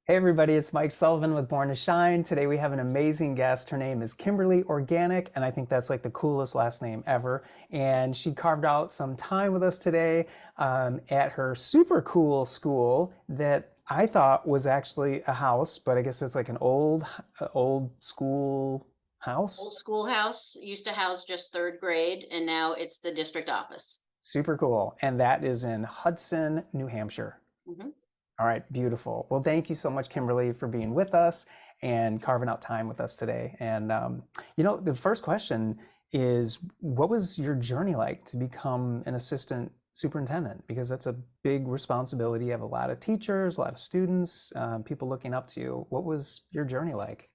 Hey everybody, it's Mike Sullivan with Born to Shine. Today we have an amazing guest. Her name is Kimberly Organek, and I think that's like the coolest last name ever. And she carved out some time with us today at her super cool school that I thought was actually a house, but I guess it's like an old school house. Old schoolhouse used to house just third grade, and now it's the district office. Super cool. And that is in Hudson, New Hampshire. hmm All right, beautiful. Well, thank you so much, Kimberly, for being with us and carving out time with us today. And, the first question is, what was your journey like to become an assistant superintendent? Because that's a big responsibility. You have a lot of teachers, a lot of students, people looking up to you. What was your journey like?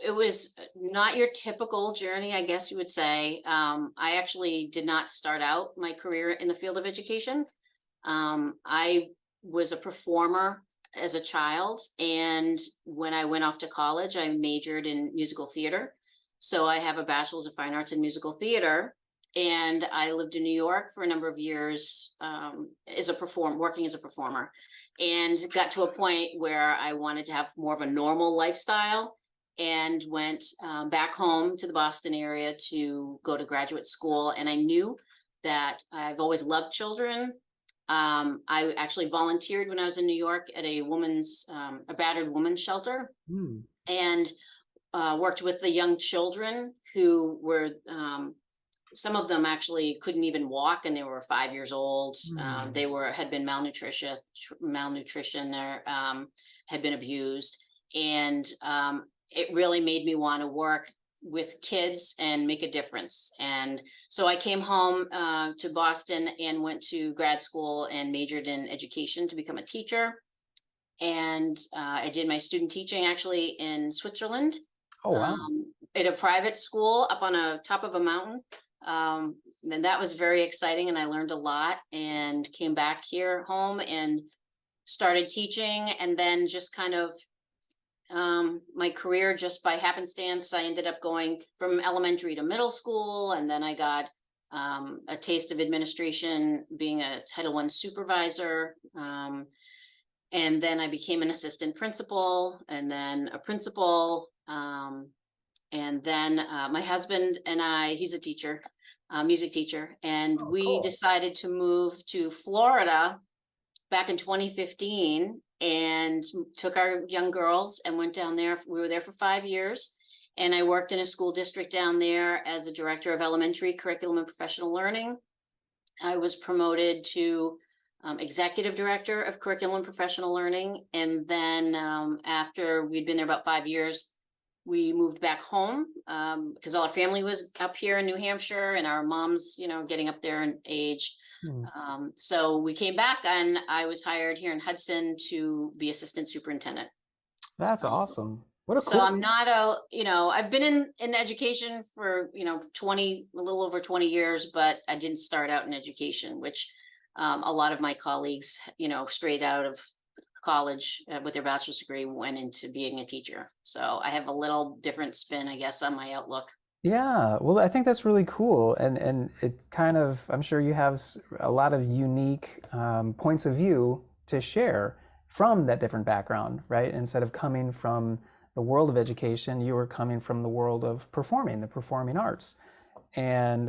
it was not your typical journey, I guess you would say. I actually did not start out my career in the field of education. I was a performer as a child, and when I went off to college, I majored in musical theater. So I have a bachelor's of fine arts in musical theater, and I lived in New York for a number of years working as a performer, and got to a point where I wanted to have more of a normal lifestyle, and went back home to the Boston area to go to graduate school. And I knew that I've always loved children. I actually volunteered when I was in New York at a battered women's shelter, Hmm. and worked with the young children who were, some of them actually couldn't even walk, and they were 5 years old. Hmm. They had been malnutrition, or had been abused. And it really made me want to work with kids and make a difference. And so I came home to Boston and went to grad school and majored in education to become a teacher. And I did my student teaching actually in Switzerland, Oh, wow. at a private school up on a top of a mountain. And that was very exciting, and I learned a lot, and came back here home and started teaching. And then just kind of my career, just by happenstance, I ended up going from elementary to middle school, and then I got a taste of administration, being a Title I supervisor. And then I became an assistant principal, and then a principal. And then my husband and I, he's a teacher, music teacher, and Oh, we cool. decided to move to Florida back in 2015, and took our young girls and went down there. We were there for 5 years, and I worked in a school district down there as a director of elementary curriculum and professional learning. I was promoted to executive director of curriculum and professional learning. And then after we'd been there about 5 years, we moved back home, because all our family was up here in New Hampshire, and our mom's, getting up there in age. Hmm. So we came back, and I was hired here in Hudson to be assistant superintendent. That's Um, awesome. What a so cool. I'm not I've been in education for, 20, a little over 20 years, but I didn't start out in education, which a lot of my colleagues, straight out of college with their bachelor's degree, went into being a teacher. So I have a little different spin, I guess, on my outlook. Yeah, well, I think that's really cool, and it kind of, I'm sure you have a lot of unique points of view to share from that different background, right? Instead of coming from the world of education, you were coming from the world of performing, the performing arts, and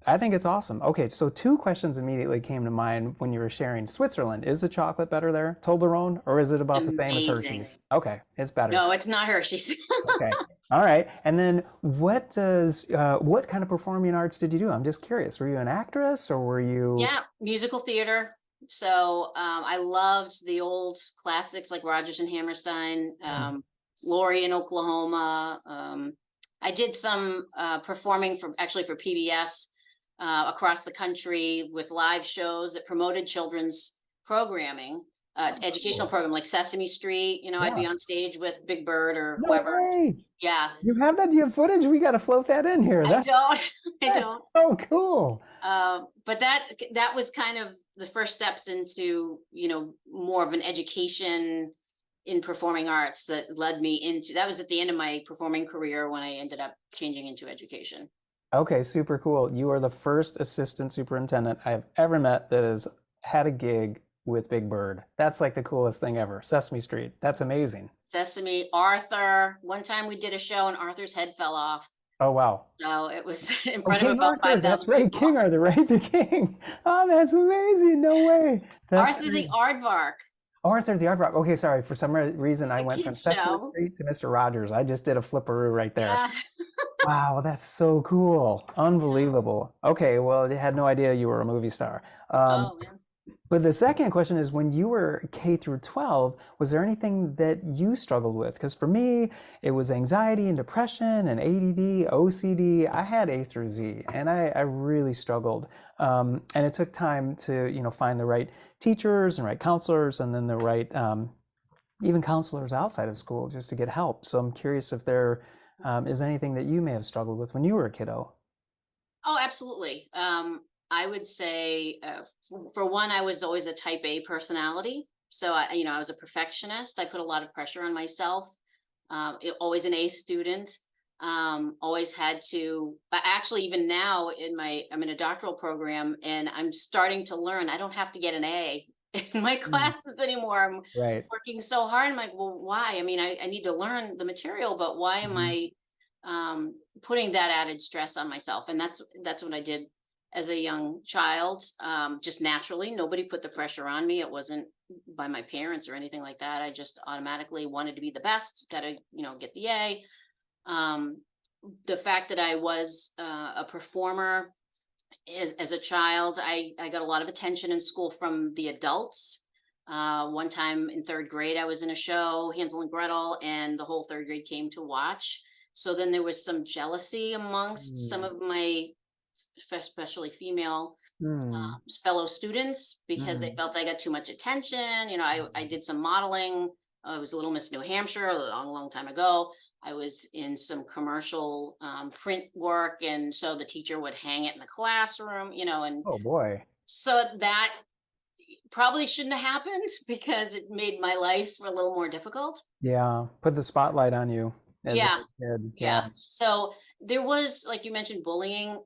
I think it's awesome. Okay, so two questions immediately came to mind when you were sharing Switzerland. Is the chocolate better there, Toblerone, or is it about the same as Amazing. Hershey's? Okay, it's better. No, it's not Hershey's. Okay. All right. And then what kind of performing arts did you do? I'm just curious. Were you an actress or were you? Yeah, musical theater. So I loved the old classics like Rodgers and Hammerstein, Hmm. Laurie in Oklahoma. I did some performing for PBS across the country with live shows that promoted children's programming, Oh, educational cool. program like Sesame Street. I'd Yeah. be on stage with Big Bird or No whoever. way. Yeah, You have that? Do you have footage? We got to float that in here. I That's don't, I don't. that's so cool. But that was kind of the first steps into, more of an education in performing arts that led me into, that was at the end of my performing career when I ended up changing into education. Okay, super cool. You are the first assistant superintendent I've ever met that has had a gig with Big Bird. That's like the coolest thing ever. Sesame Street. That's amazing. Sesame, Arthur. One time we did a show and Arthur's head fell off. Oh, wow. So it was in Oh, front of King about Arthur. That's 5,000 right. people. King Arthur, right? The king. Oh, that's amazing. No way. That's Arthur great. the Aardvark. Arthur the Aardvark. Okay, sorry. For some reason, I It's a went from kid's Sesame show. Street to Mr. Rogers. I just did a flipperoo right there. Yeah. Wow, that's so cool. Unbelievable. Okay, well, I had no idea you were a movie star. Oh man. But the second question is, when you were K through 12, was there anything that you struggled with? Because for me, it was anxiety and depression and ADD, OCD. I had A through Z, and I really struggled. And it took time to, find the right teachers and right counselors, and then the right even counselors outside of school just to get help. So I'm curious if there is anything that you may have struggled with when you were a kiddo. Oh, absolutely. I would say, for one, I was always a type A personality. So I was a perfectionist. I put a lot of pressure on myself. Always an A student. Always had to, but actually even now I'm in a doctoral program and I'm starting to learn I don't have to get an A in my Mm, classes anymore. I'm right. working so hard. I'm like, well, why? I mean, I need to learn the material, but why am Mhm. I putting that added stress on myself? And that's what I did as a young child. Just naturally, nobody put the pressure on me. It wasn't by my parents or anything like that. I just automatically wanted to be the best, got to, get the A. um, the fact that I was a performer as a child, I got a lot of attention in school from the adults. One time in third grade, I was in a show, Hansel and Gretel, and the whole third grade came to watch. So then there was some jealousy amongst some Mm, of my, especially female mm, fellow students, because they mm. felt I got too much attention. I did some modeling. I was Little Miss New Hampshire a long, long time ago. I was in some commercial print work. And so the teacher would hang it in the classroom, and Oh boy. so that probably shouldn't have happened because it made my life a little more difficult. Yeah, put the spotlight on you as a Yeah. kid. Yeah, Yeah. So there was, like you mentioned, bullying.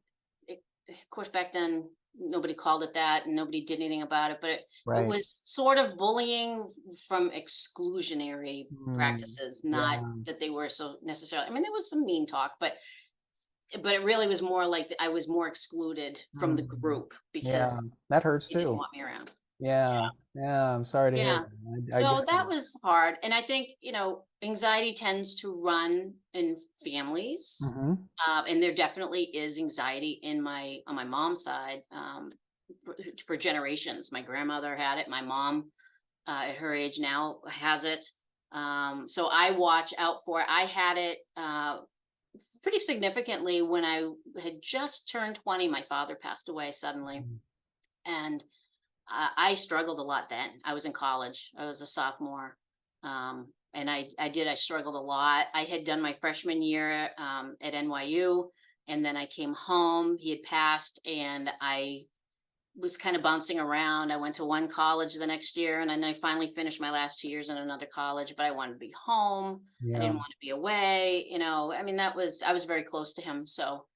Of course, back then nobody called it that and nobody did anything about it, but it right. was sort of bullying from exclusionary Mm, practices, not yeah. that they were so necessarily. I mean, there was some mean talk, but it really was more like I was more excluded from the Mm, group yeah, because that hurts they didn't too. want me around. Yeah, yeah, I'm sorry to hear Yeah. that. I get So that it. was hard. And I think, anxiety tends to run in families. Hmm. And there definitely is anxiety on my mom's side, for generations. My grandmother had it. My mom, at her age now, has it. So I watch out for it. I had it pretty significantly when I had just turned 20. My father passed away suddenly. And I struggled a lot then. I was in college. I was a sophomore. And I struggled a lot. I had done my freshman year at NYU, and then I came home. He had passed, and I was kind of bouncing around. I went to one college the next year, and then I finally finished my last 2 years in another college, but I wanted to be home. I Yeah. didn't want to be away. I mean, I was very close to him. So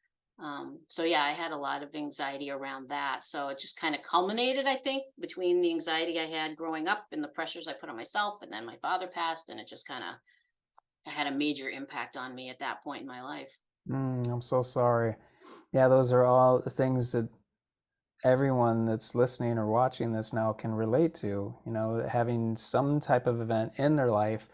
yeah, I had a lot of anxiety around that. So it just kind of culminated, I think, between the anxiety I had growing up and the pressures I put on myself. And then my father passed, and it just kind of had a major impact on me at that point in my life. I'm so sorry. Yeah, those are all the things that everyone that's listening or watching this now can relate to, having some type of event in their life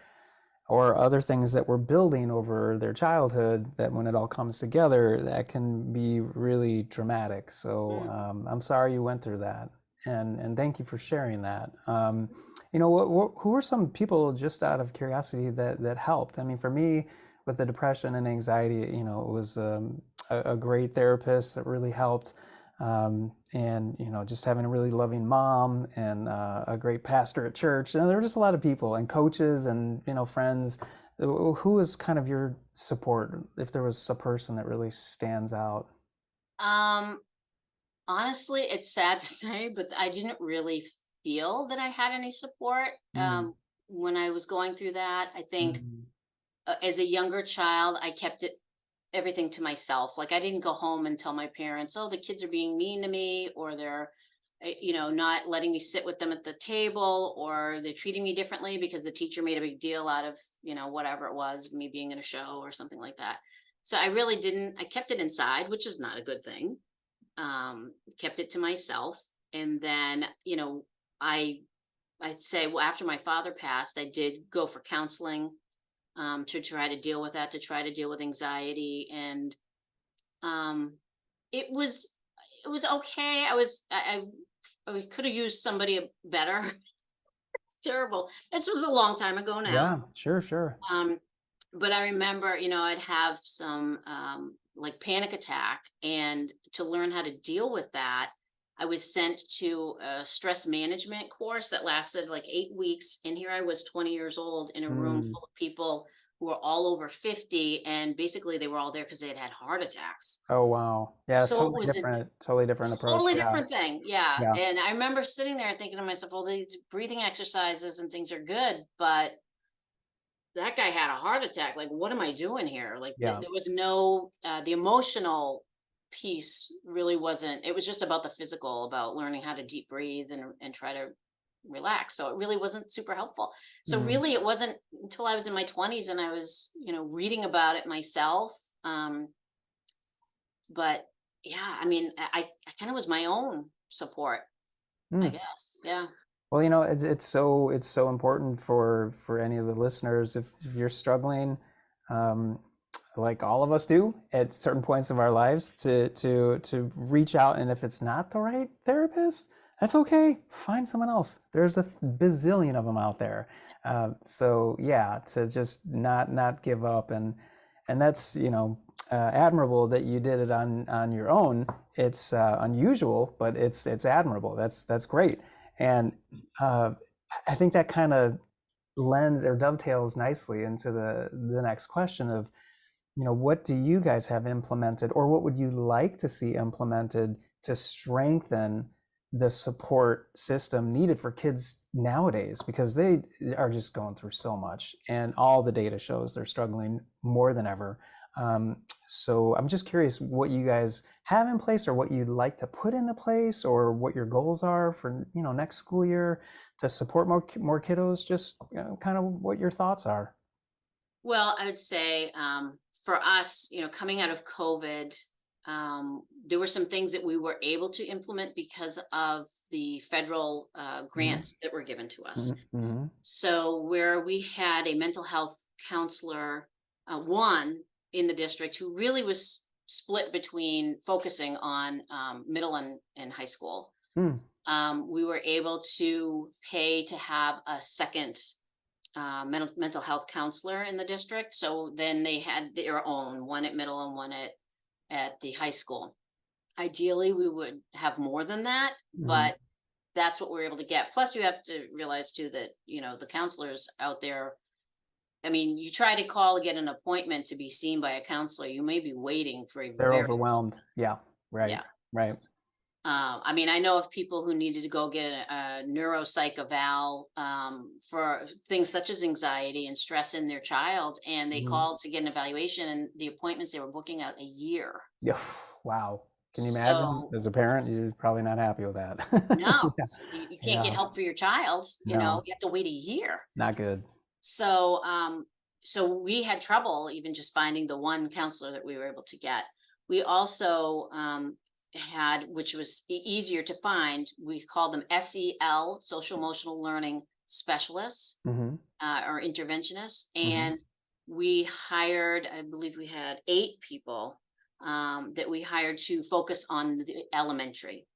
or other things that we're building over their childhood that when it all comes together, that can be really dramatic. So Mm. I'm sorry you went through that. And thank you for sharing that. Who were some people, just out of curiosity, that helped? I mean, for me, with the depression and anxiety, it was a great therapist that really helped. And just having a really loving mom and a great pastor at church. And there were just a lot of people and coaches and friends. Who was kind of your support, if there was a person that really stands out? Um, Honestly, it's sad to say, but I didn't really feel that I had any support Mm, when I was going through that. I think mm, as a younger child, I kept it everything to myself. Like I didn't go home and tell my parents, "Oh, the kids are being mean to me," or they're not letting me sit with them at the table, or they're treating me differently because the teacher made a big deal out of, whatever it was, me being in a show or something like that. So I really didn't, I kept it inside, which is not a good thing. Kept it to myself. And then, I'd say, well, after my father passed, I did go for counseling, to try to deal with that, to try to deal with anxiety. And um, it was, it was okay. I could have used somebody better. It's terrible. This was a long time ago now. Yeah, sure, sure. Um, but I remember, I'd have some like panic attack, and to learn how to deal with that, I was sent to a stress management course that lasted like 8 weeks. And here I was 20 years old in a room Mm. full of people who were all over 50. And basically they were all there because they had had heart attacks. Oh, wow. Yeah, it's So it was a totally different approach. totally Yeah, different thing. Yeah. yeah, And I remember sitting there thinking to myself, well, these breathing exercises and things are good, but that guy had a heart attack. Like, what am I doing here? Like, yeah. there was no, the emotional piece really wasn't, it was just about the physical, about learning how to deep breathe and try to relax. So it really wasn't super helpful. So Mhm. really, it wasn't until I was in my 20s and I was, reading about it myself. But yeah, I mean, I kind of was my own support, I Mm. guess. Yeah. Well, it's so important for any of the listeners if you're struggling, um, like all of us do at certain points of our lives, to reach out, and if it's not the right therapist, that's okay. Find someone else. There's a bazillion of them out there. So yeah, to just not give up, and that's admirable that you did it on your own. It's unusual, but it's admirable. That's great. And uh, I think that kind of lends or dovetails nicely into the next question of, what do you guys have implemented, or what would you like to see implemented to strengthen the support system needed for kids nowadays, because they are just going through so much, and all the data shows they're struggling more than ever. So I'm just curious what you guys have in place, or what you'd like to put into place, or what your goals are for next school year to support more kiddos. Just kind of what your thoughts are. Well, I would say, for us, coming out of COVID, there were some things that we were able to implement because of the federal Hmm. grants that were given to us. Hmm. So, where we had a mental health counselor, one in the district, who really was split between focusing on middle and high school, Hmm. we were able to pay to have a second mental health counselor in the district. So then they had their own, one at middle and one at the high school. Ideally, we would have more than that, Hmm. but that's what we're able to get. Plus, you have to realize too that the counselors out there. I mean, you try to call, get an appointment to be seen by a counselor, you may be waiting for a They're very overwhelmed. Yeah. Right. yeah. Right. I mean, I know of people who needed to go get a neuropsych eval, for things such as anxiety and stress in their child, and they Hmm. called to get an evaluation, and the appointments they were booking out a year. Yeah. Wow. Can you imagine? So As a parent, you're probably not happy with that. no, Yeah. you can't get Yeah. help for your child. No, You have to wait a year. not good. So, so we had trouble even just finding the one counselor that we were able to get. We also had, which was easier to find, we called them SEL, social emotional learning specialists, Hmm. or interventionists. Hmm. And we hired, I believe we had 8 people that we hired to focus on the elementary.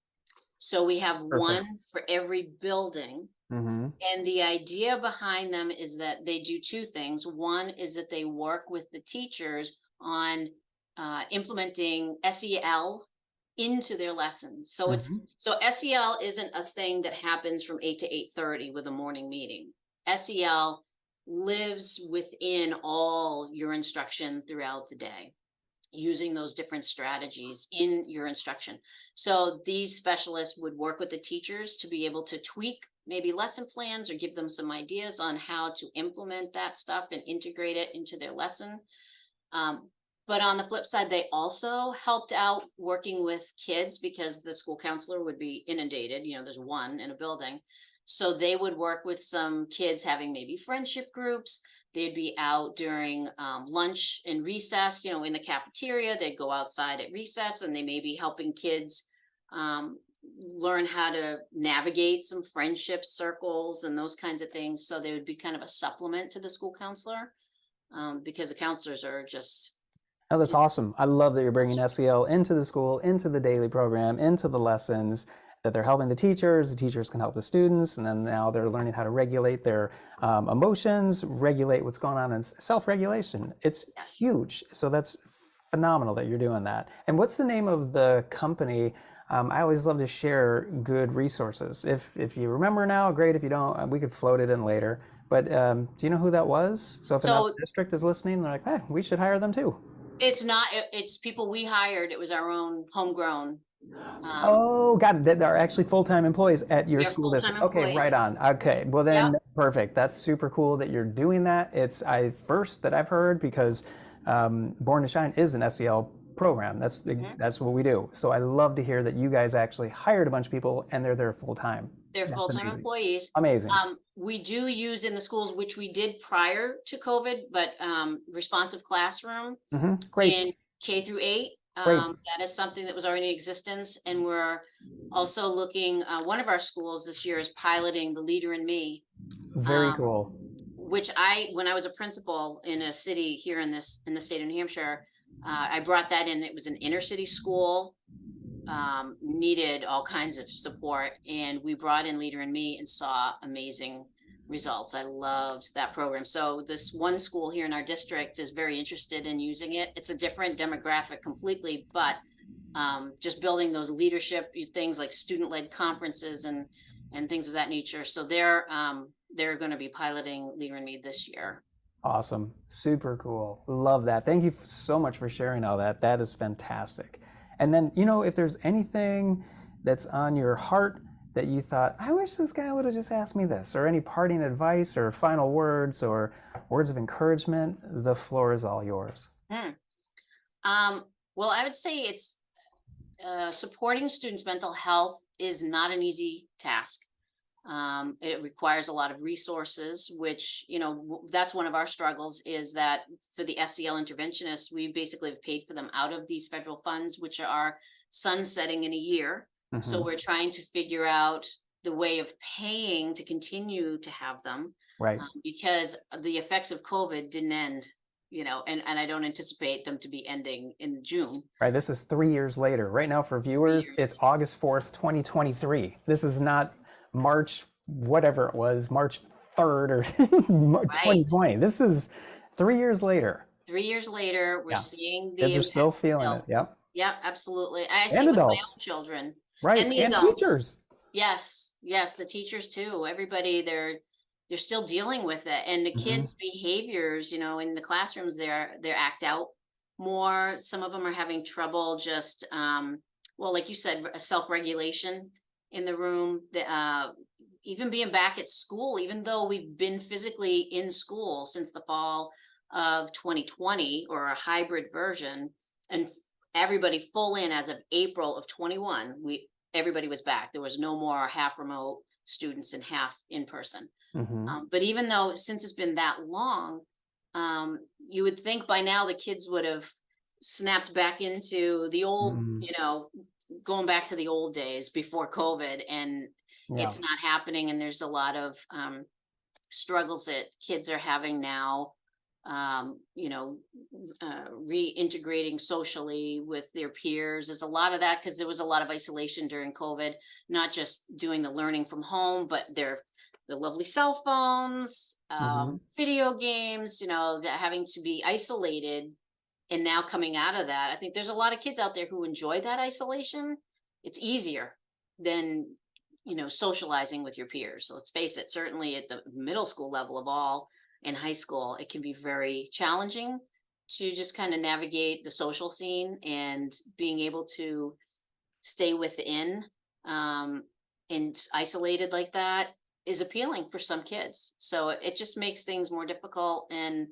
So we have Perfect. one for every building, Hmm. and the idea behind them is that they do 2 things. One is that they work with the teachers on implementing SEL into their lessons. Hmm. So SEL isn't a thing that happens from 8 to 8:30 with a morning meeting. SEL lives within all your instruction throughout the day, using those different strategies in your instruction. So these specialists would work with the teachers to be able to tweak maybe lesson plans, or give them some ideas on how to implement that stuff and integrate it into their lesson. Um, But on the flip side, they also helped out working with kids because the school counselor would be inundated. There's one in a building. So they would work with some kids having maybe friendship groups. They'd be out during lunch and recess, in the cafeteria. They'd go outside at recess and they may be helping kids um, learn how to navigate some friendship circles and those kinds of things. So they would be kind of a supplement to the school counselor because the counselors are just Oh, that's you know, awesome. I love that you're bringing so- SEL into the school, into the daily program, into the lessons, that they're helping the teachers can help the students, and then now they're learning how to regulate their emotions, regulate what's going on in self-regulation. It's yes. huge. So that's phenomenal that you're doing that. And what's the name of the company? I always love to share good resources. If you remember now, great. If you don't, we could float it in later. But do you know who that was? So if another So district is listening, they're like, hey, we should hire them too. it's not, it's people we hired. It was our own homegrown. Um, Oh, got it. They're actually full-time employees at your they're school full-time district. Okay, right employees. on. Okay, well Yep. then, perfect. That's super cool that you're doing that. It's I first that I've heard because Born to Shine is an SEL program. Mhm. That's what we do. So I love to hear that you guys actually hired a bunch of people and they're there full time. They're That's full-time amazing. employees. Amazing. We do use in the schools, which we did prior to COVID, but responsive classroom Great, in K through 8. great, That is something that was already in existence, and we're also looking. One of our schools this year is piloting the Leader in Me, very um, cool. which when I was a principal in a city here in the state of New Hampshire, I brought that in. It was an inner city school, needed all kinds of support, and we brought in Leader in Me and saw amazing results. I loved that program. So this one school here in our district is very interested in using it. It's a different demographic completely, but just building those leadership things like student-led conferences and things of that nature. So they're going to be piloting Leader in Me this year. Awesome. Super cool. Love that. Thank you so much for sharing all that. That is fantastic. And then, if there's anything that's on your heart that you thought, I wish this guy would have just asked me this, or any parting advice or final words or words of encouragement, the floor is all yours. Hmm. Well, I would say it's supporting students' mental health is not an easy task. It requires a lot of resources, which, that's one of our struggles is that for the SEL interventionists, we basically have paid for them out of these federal funds, which are sunsetting in a year. So Hmm. we're trying to figure out the way of paying to continue to have them Right. because the effects of COVID didn't end, and I don't anticipate them to be ending in June. Right. This is 3 years later. Right now, for viewers, it's Years. August 4th, 2023. This is not March, whatever it was, March 3rd or Right. 2020. This is 3 years later. 3 years later, we're Yeah. seeing the Kids are still impact feeling it. still. Yep. Yeah, absolutely. I see And it with my adults. own children Right. and the And adults. teachers. Yes, yes, the teachers too. Everybody, they're still dealing with it, and the Hmm. kids' behaviors, in the classrooms, they act out more. Some of them are having trouble just, well, like you said, self-regulation in the room. Even being back at school, even though we've been physically in school since the fall of 2020 or a hybrid version, and everybody full in as of April of 21, everybody was back. There was no more half remote students and half in person. Hmm. But even though since it's been that long, you would think by now the kids would have snapped back into the old, Hmm. going back to the old days before COVID, and Yeah. it's not happening. And there's a lot of struggles that kids are having now, um, you know, reintegrating socially with their peers. There's a lot of that because there was a lot of isolation during COVID, not just doing the learning from home, but the lovely cell phones, Hmm. video games, having to be isolated. And now coming out of that, I think there's a lot of kids out there who enjoy that isolation. It's easier than socializing with your peers. So let's face it, certainly at the middle school level of all, in high school, it can be very challenging to just kind of navigate the social scene, and being able to stay within um, and isolated like that is appealing for some kids. So it just makes things more difficult. And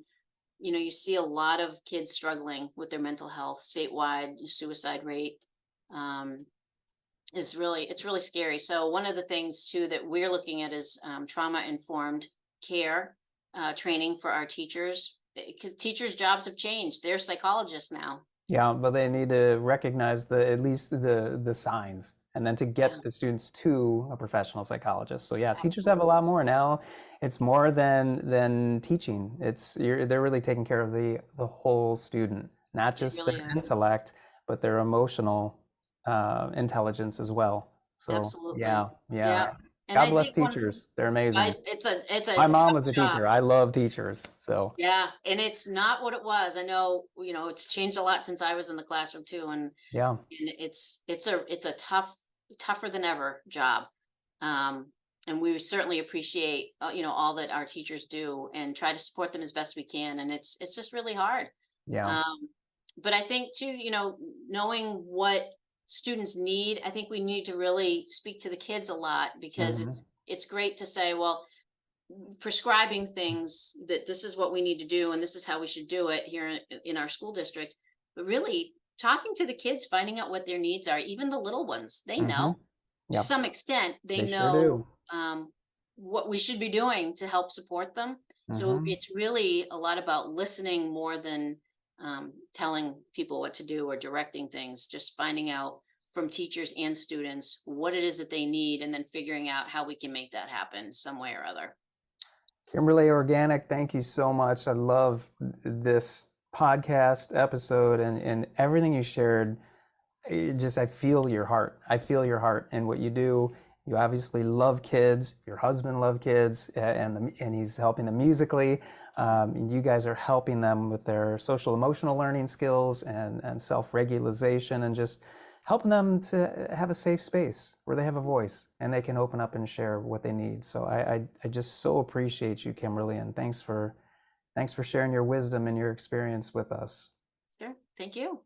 you see a lot of kids struggling with their mental health statewide. Suicide rate um, it's really scary. So one of the things too that we're looking at is trauma informed care training for our teachers, because teachers' jobs have changed. They're psychologists now. Yeah, but they need to recognize at least the signs, and then to Yeah, get the students to a professional psychologist. So yeah, teachers have a absolutely. lot more now. It's more than teaching. They're really taking care of the whole student, not They just their really are. intellect, but their emotional intelligence as well. So Absolutely. yeah, yeah. Yeah. And God I bless think teachers. They're amazing. it's a My mom tough was a job. teacher. I love teachers. So Yeah, and it's not what it was. I know, it's changed a lot since I was in the classroom too, and yeah. it's a tougher than ever job. Um, and we certainly appreciate all that our teachers do and try to support them as best we can. And it's just really hard. Yeah. Um, but I think too, knowing what students need, I think we need to really speak to the kids a lot, because Hmm. it's great to say, well, prescribing things that this is what we need to do and this is how we should do it here in our school district, but really talking to the kids, finding out what their needs are. Even the little ones, they Hmm. know to Yep. some extent, they They sure know do. what we should be doing to help support them. So Hmm. it's really a lot about listening more than telling people what to do or directing things, just finding out from teachers and students what it is that they need, and then figuring out how we can make that happen some way or other. Kimberly Organek, thank you so much. I love this podcast episode and everything you shared. I feel your heart. I feel your heart in what you do. You obviously love kids. Your husband loves kids, and he's helping them musically. And you guys are helping them with their social emotional learning skills and self-regulation, and just helping them to have a safe space where they have a voice and they can open up and share what they need. So I just so appreciate you, Kimberly, and thanks for sharing your wisdom and your experience with us. Sure. Thank you.